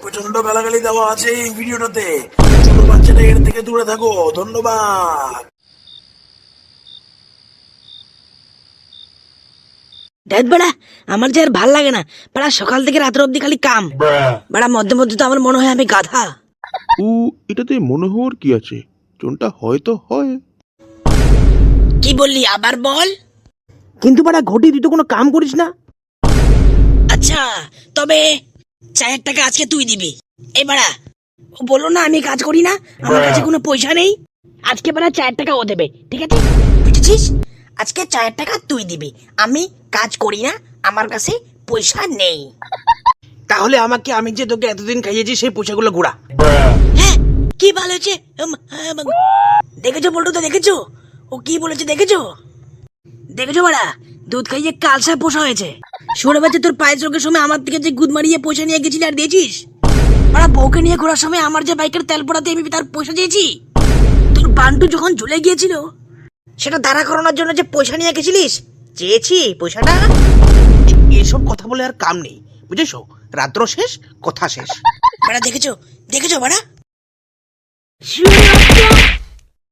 প্রচন্ড গালাগালি দেওয়া আছে এই ভিডিওটাতে। ছোট বাচ্চাটা এর থেকে দূরে থাকো। ধন্যবাদ। দেখ বেড়া, আমার যে আর ভাল লাগে না বেড়া, সকাল থেকে রাতের অব্দি খালি কাম বেড়া। মধ্যে মধ্যে তো আমার মনে হয় আমি গাধা। এটাতে মনে হওয়ার কি আছে? চোনটা হয়তো হয়। কি বললি আবার বল। কিন্তু বাড়া ঘটি, তুই তো কোনো কাম করিস না। আচ্ছা তবে 4,000 টাকা আজকে তুই দিবি। এই বাড়া, ও বললো না আমি কাজ করি না, আমার কাছে কোনো পয়সা নেই। আজকে বাড়া 4 টাকা ও দেবে, ঠিক আছে? বুঝেছিস? আজকে 4 টাকা তুই দিবি। আমি কাজ করি না, আমার কাছে পয়সা নেই। তাহলে আমাকে, আমি যে তোকে এতদিন খাইয়েছি সেই পয়সাগুলো ঘোরা। হ্যাঁ, কি ভালো হয়েছে। দেখেছো বলতো, তো দেখেছো ও কি বলেছে? দেখেছো দেখেছো বাড়া, দুধ খাইয়ে কালসা পোষা হয়েছে। সরে বাচ্চা, তোর পায়ের চোখের সময় আমার থেকে যে গুদ মারিয়ে পয়সা নিয়ে গেছিলি আর দিয়েছিস? বাড়া, বউকে নিয়ে ঘোরার সময় আমার যে বাইকের তেল পড়াতে আমি তার পয়সা দিয়েছি। তোর বান্টু যখন ঝুলে গিয়েছিল সেটা দাঁড়া করানোর জন্য যে পয়সা নিয়ে গেছিলিস, চেয়েছি পয়সাটা। এসব কথা বলে আর কাম নেই, বুঝেছো? রাত্র শেষ, কথা শেষ। বাড়া দেখেছো বাড়া।